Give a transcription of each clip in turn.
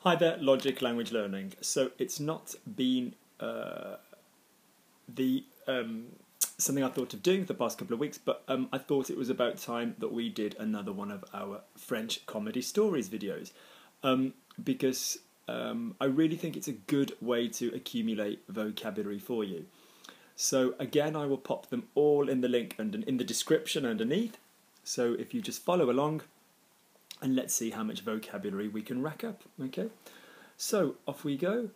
Hi there, Logic Language Learning. So it's not been something I thought of doing for the past couple of weeks, but I thought it was about time that we did another one of our French comedy stories videos, because I really think it's a good way to accumulate vocabulary for you. So again, I will pop them all in the link and in the description underneath. So if you just follow along, and let's see how much vocabulary we can rack up, okay? So, off we go.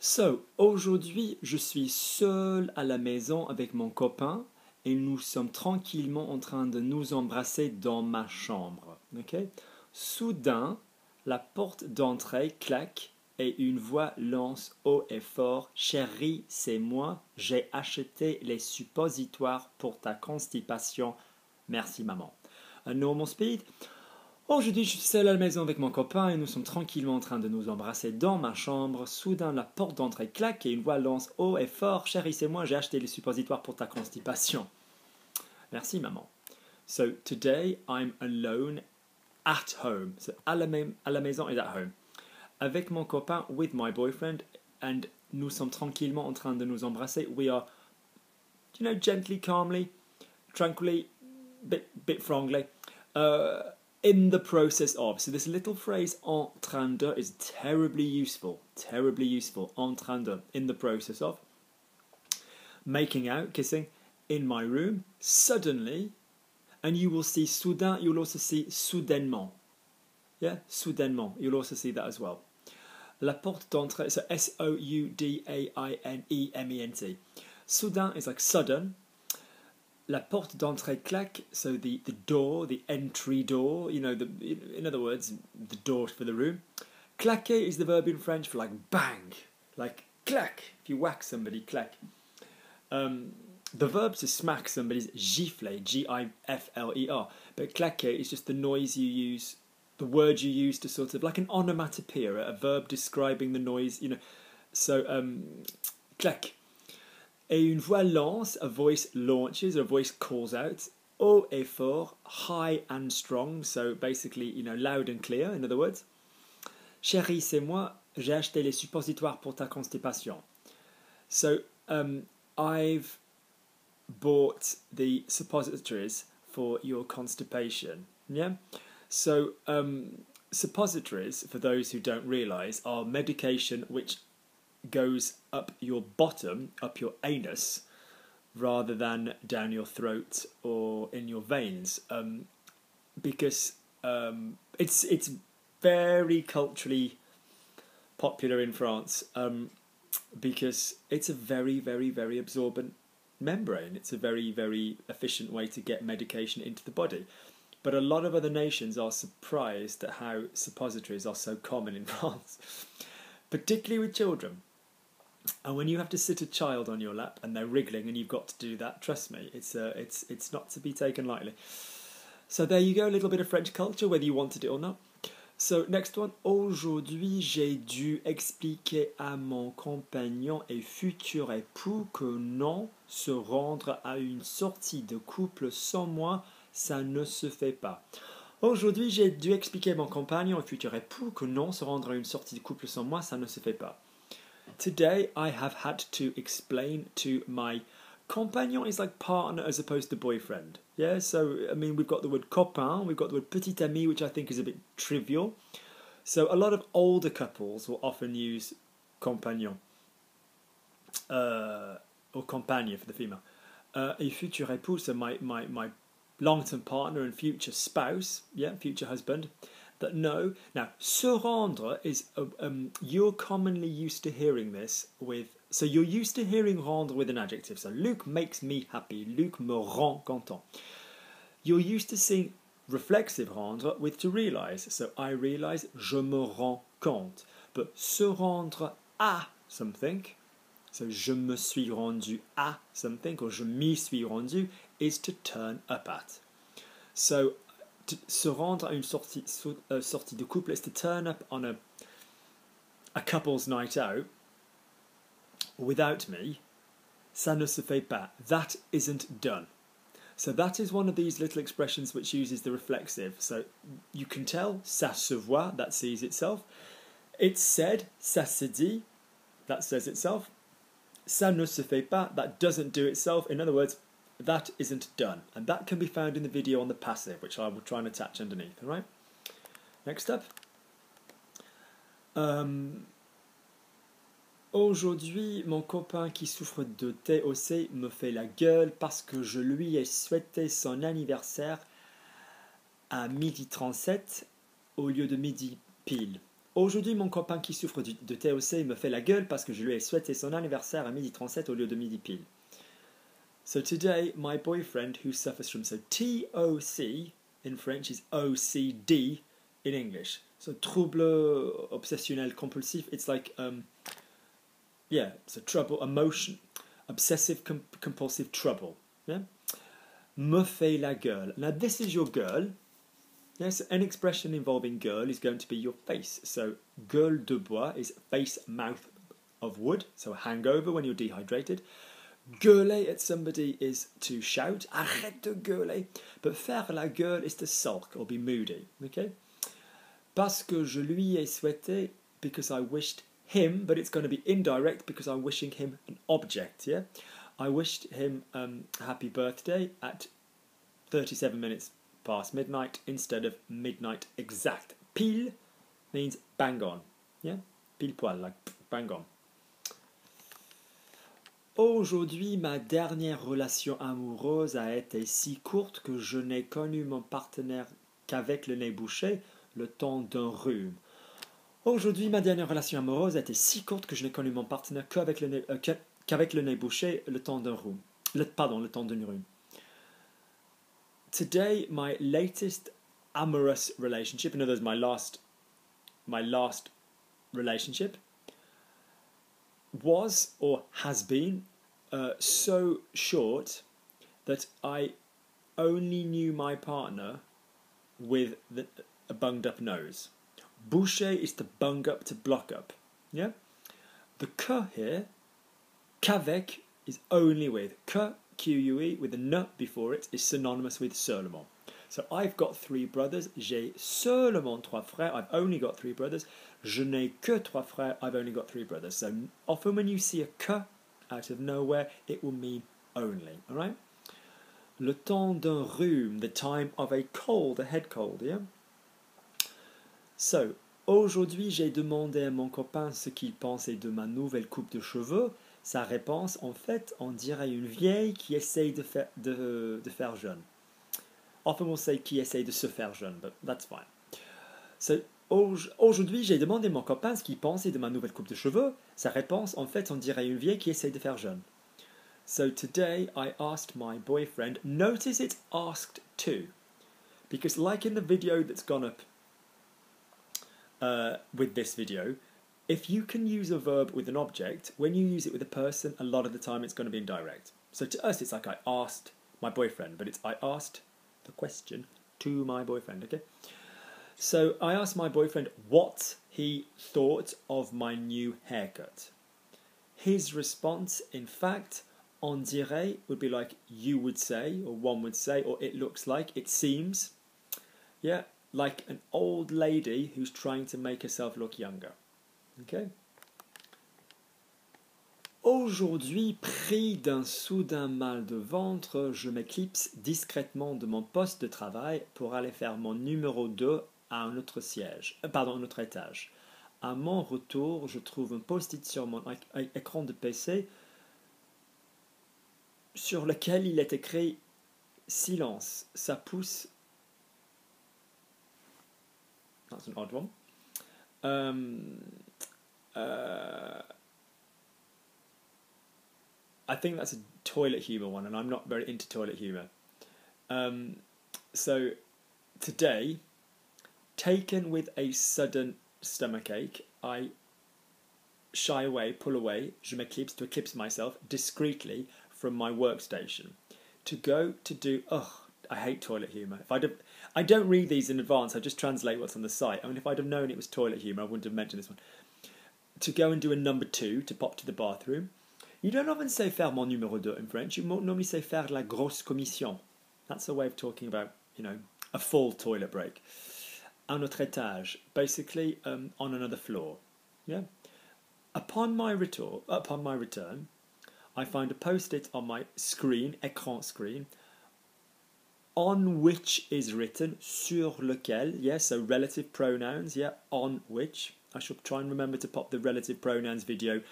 So, aujourd'hui, je suis seule à la maison avec mon copain et nous sommes tranquillement en train de nous embrasser dans ma chambre, okay? Soudain, la porte d'entrée claque et une voix lance haut et fort « Chérie, c'est moi, j'ai acheté les suppositoires pour ta constipation. Merci, maman. » A normal speed. Aujourd'hui, je suis seule à la maison avec mon copain et nous sommes tranquillement en train de nous embrasser dans ma chambre. Soudain, la porte d'entrée claque et une voix lance haut et fort « Chérie, c'est moi, j'ai acheté les suppositoires pour ta constipation. » Merci, maman. So, today I'm alone at home. So, à la maison is at home. Avec mon copain, with my boyfriend, and nous sommes tranquillement en train de nous embrasser. We are, gently, calmly, tranquilly, bit frongly. In the process of. So this little phrase en train de is terribly useful. En train de, in the process of. Making out, kissing, in my room, suddenly, and you will see soudain, you'll also see soudainement. Yeah, soudainement, you'll also see that as well. La porte d'entrée, so S-O-U-D-A-I-N-E-M-E-N-T. Soudain is like sudden. La porte d'entrée claque, so the door, the entry door, in other words, the door for the room. Claquer is the verb in French for like bang, like claque, if you whack somebody, claque. The verb to smack somebody is gifler, G-I-F-L-E-R, but claquer is just the noise you use, the word you use to sort of, like an onomatopoeia, a verb describing the noise, so claque. Et une voix lance, a voice launches, a voice calls out, haut et fort, high and strong, so basically, loud and clear, in other words. Chérie, c'est moi, j'ai acheté les suppositoires pour ta constipation. So, I've bought the suppositories for your constipation, yeah? So, suppositories, for those who don't realise, are medication which goes up your bottom, up your anus, rather than down your throat or in your veins, because it's very culturally popular in France, because it's a very, very, very absorbent membrane. It's a very, very efficient way to get medication into the body. But a lot of other nations are surprised at how suppositories are so common in France, particularly with children. And when you have to sit a child on your lap and they're wriggling and you've got to do that, trust me, it's not to be taken lightly. So there you go, a little bit of French culture, whether you wanted it or not. So next one. Aujourd'hui, j'ai dû expliquer à mon compagnon et futur époux que non, se rendre à une sortie de couple sans moi, ça ne se fait pas. Aujourd'hui, j'ai dû expliquer à mon compagnon et futur époux que non, se rendre à une sortie de couple sans moi, ça ne se fait pas. Today, I have had to explain to my compagnon is like partner as opposed to boyfriend. Yeah, so, we've got the word copain, we've got the word petit ami, which I think is a bit trivial. So a lot of older couples will often use compagnon, or compagne for the female. Et futur époux, so my long-term partner and future spouse, yeah, future husband. That no. Now, se rendre is, you're commonly used to hearing this with, so you're used to hearing rendre with an adjective. So, Luc makes me happy. Luc me rend content. You're used to seeing reflexive rendre with to realise. So, I realise, je me rends compte. But se rendre à something, so je me suis rendu à something, or je m'y suis rendu, is to turn up at. So, se rendre à une sortie de couple is to turn up on a couple's night out without me. Ça ne se fait pas. That isn't done. So that is one of these little expressions which uses the reflexive. So you can tell, ça se voit, that sees itself. It's said, ça se dit, that says itself. Ça ne se fait pas, that doesn't do itself. In other words, that isn't done. And that can be found in the video on the passive, which I will try and attach underneath, all right? Next up. Aujourd'hui, mon copain qui souffre de TOC me fait la gueule parce que je lui ai souhaité son anniversaire à 12h37 au lieu de midi pile. Aujourd'hui, mon copain qui souffre de TOC me fait la gueule parce que je lui ai souhaité son anniversaire à 12h37 au lieu de midi pile. So today, my boyfriend who suffers from TOC in French is OCD in English. So trouble obsessionnel compulsif. It's like so trouble, emotion, obsessive compulsive trouble. Yeah, me fait la gueule. Now this is your girl. Yes, an expression involving girl is going to be your face. So gueule de bois is face, mouth of wood. So a hangover when you're dehydrated. Gueuler at somebody is to shout. Arrête de gueuler. But faire la gueule is to sulk or be moody. Okay. Parce que je lui ai souhaité, because I wished him, but it's going to be indirect because I'm wishing him an object. Yeah, I wished him happy birthday at 37 minutes past midnight instead of midnight exact. Pile means bang on. Yeah, pile poil, like bang on. Aujourd'hui, ma dernière relation amoureuse a été si courte que je n'ai connu mon partenaire qu'avec le nez bouché, le temps d'un rhume. Aujourd'hui, ma dernière relation amoureuse a été si courte que je n'ai connu mon partenaire qu'avec le nez bouché, le temps d'un rhume. Le temps d'un rhume. Today, my latest amorous relationship, in other words, my last relationship, was or has been so short that I only knew my partner with a bunged up nose. Boucher is to bung up, to block up. Yeah? The que here, qu'avec, is only with. Que, Q-U-E, with a ne before it, is synonymous with seulement. So I've got 3 brothers. J'ai seulement 3 frères. I've only got 3 brothers. Je n'ai que 3 frères. I've only got 3 brothers. So often when you see a que out of nowhere, it will mean only. All right? Le temps d'un rhume, the time of a cold, a head cold, yeah? So, aujourd'hui, j'ai demandé à mon copain ce qu'il pensait de ma nouvelle coupe de cheveux. Sa réponse, en fait, on dirait une vieille qui essaye de faire jeune. Often we'll say qui essaye de se faire jeune, but that's fine. So, aujourd'hui, j'ai demandé à mon copain ce qu'il pensait de ma nouvelle coupe de cheveux. Sa réponse, en fait, on dirait une vieille qui essaye de faire jeune. So, today, I asked my boyfriend, notice it's asked to, because like in the video that's gone up with this video, if you can use a verb with an object, when you use it with a person, a lot of the time it's going to be indirect. So to us, it's like I asked my boyfriend, but it's I asked the question to my boyfriend, okay? So I asked my boyfriend what he thought of my new haircut. His response, in fact, on dirait would be like you would say, or one would say, or it looks like, it seems. Yeah, like an old lady who's trying to make herself look younger. Okay? Aujourd'hui, pris d'un soudain mal de ventre, je m'éclipse discrètement de mon poste de travail pour aller faire mon numéro 2 à un autre un autre étage. À mon retour, je trouve un post-it sur mon écran de PC sur lequel il est écrit « Silence, ça pousse ». That's an odd one. I think that's a toilet humour one, and I'm not very into toilet humour. So, today, taken with a sudden stomachache, I shy away, pull away, je m'éclipse, to eclipse myself, discreetly from my workstation. To go to do, I hate toilet humour. I don't read these in advance, I just translate what's on the site. I mean, if I'd have known it was toilet humour, I wouldn't have mentioned this one. To go and do a number 2, to pop to the bathroom. You don't often say faire mon numéro 2 in French, you normally say faire la grosse commission. That's a way of talking about, a full toilet break. un autre étage, basically on another floor. Yeah. Upon my return, I find a post-it on my screen, écran screen, on which is written sur lequel, yeah, so relative pronouns, yeah, on which. I shall try and remember to pop the relative pronouns video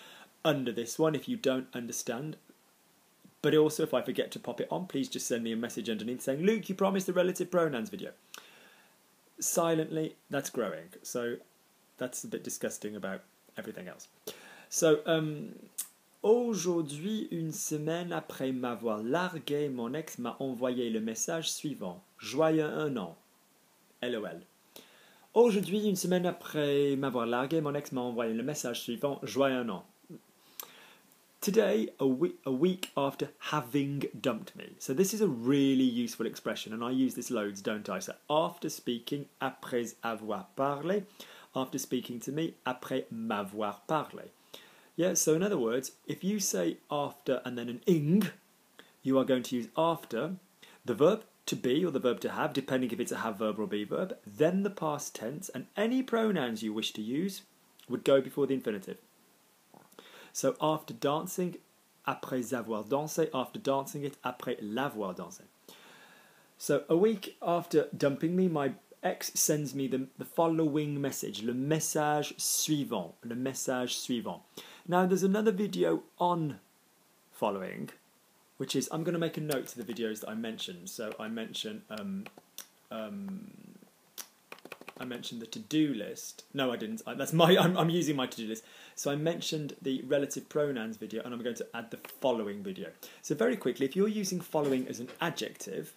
under this one if you don't understand. But also, if I forget to pop it on, please just send me a message underneath saying, Luke, you promised the relative pronouns video. Silently, that's growing. So that's a bit disgusting about everything else. So, aujourd'hui, une semaine après m'avoir largué, mon ex m'a envoyé le message suivant. Joyeux 1 an. LOL. Aujourd'hui, une semaine après m'avoir largué, mon ex m'a envoyé le message suivant. Joyeux 1 an. Today, a week after having dumped me. So this is a really useful expression, and I use this loads, don't I? So after speaking, après avoir parlé. After speaking to me, après m'avoir parlé. Yeah, so in other words, if you say after and then an ing, you are going to use after, the verb to be or the verb to have, depending if it's a have verb or be verb, then the past tense, and any pronouns you wish to use would go before the infinitive. So after dancing, après avoir dansé, after dancing it, après l'avoir dansé. So a week after dumping me, my ex sends me the following message, le message suivant, le message suivant. Now there's another video on following, which is, I'm going to make a note to the videos that I mentioned. So I mentioned the to-do list. No, I didn't. I'm using my to-do list. So I mentioned the relative pronouns video, and I'm going to add the following video. So very quickly, if you're using following as an adjective,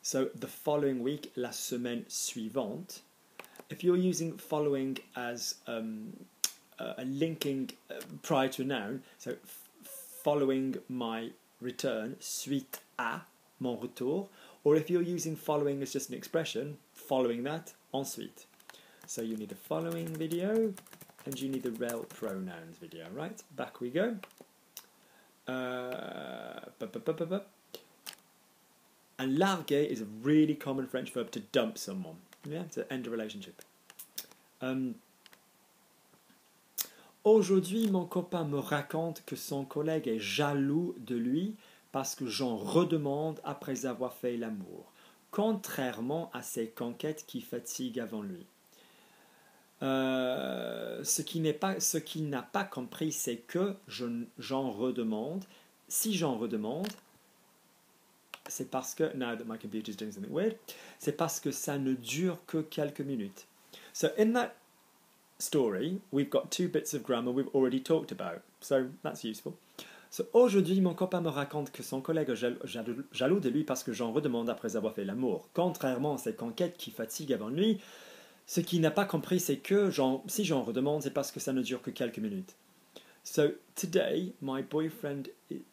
so the following week, la semaine suivante. If you're using following as a linking prior to a noun, so following my return, suite à mon retour, or if you're using following as just an expression, following that, ensuite. So you need the following video, and you need the rel pronouns video, right? Back we go. And larguer is a really common French verb to dump someone, yeah, to end a relationship. Aujourd'hui, mon copain me raconte que son collègue est jaloux de lui parce que j'en redemande après avoir fait l'amour, contrairement à ses conquêtes qui fatiguent avant lui. Ce qu'il n'a pas compris, c'est que j'en redemande. Si j'en redemande, c'est parce que, now that my computer is doing something weird, c'est parce que ça ne dure que quelques minutes. So in that story, we've got two bits of grammar we've already talked about. So that's useful. So aujourd'hui, mon copain me raconte que son collègue est jaloux de lui parce que j'en redemande après avoir fait l'amour. Contrairement à ses conquêtes qui fatiguent avant lui, ce qu'il n'a pas compris, c'est que si j'en redemande, c'est parce que ça ne dure que quelques minutes. So today, my boyfriend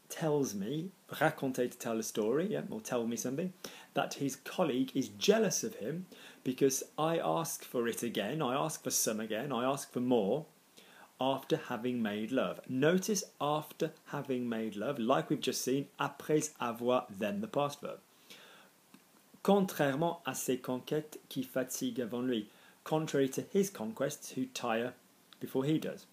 tells me, raconter to tell a story, yeah, or tell me something, that his colleague is jealous of him because I ask for it again, I ask for some again, I ask for more after having made love. Notice after having made love, like we've just seen, après avoir, then the past verb. Contrairement à ses conquêtes qui fatiguent avant lui. Contrary to his conquests who tire before he does.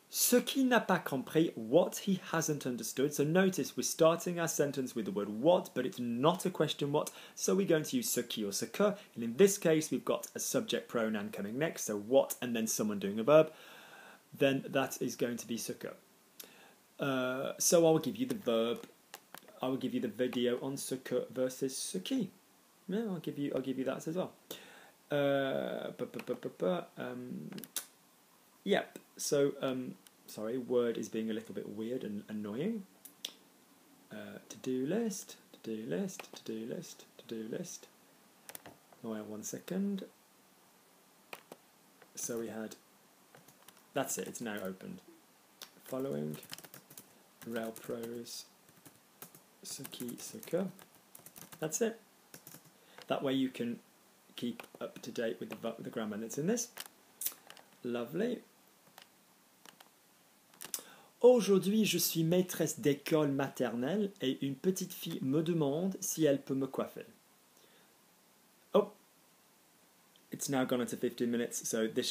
Ce qu'il n'a pas compris, what he hasn't understood. So notice we're starting our sentence with the word what, but it's not a question what, so we're going to use ce qui or ce que, and in this case we've got a subject pronoun coming next, so what and then someone doing a verb, then that is going to be ce que. So I'll give you the verb, I will give you the video on ce que versus ce qui. Yeah, I'll give you that as well. Yep, so sorry, Word is being a little bit weird and annoying. To-do list, to-do list, to-do list, to-do list. Oh, wait 1 second. So we had, that's it, it's now opened. Following, rel pros, ce qui, ce que. That's it. That way you can keep up to date with the grammar that's in this. Lovely. Aujourd'hui, je suis maîtresse d'école maternelle et une petite fille me demande si elle peut me coiffer. Oh, It's now gone into 15 minutes, so this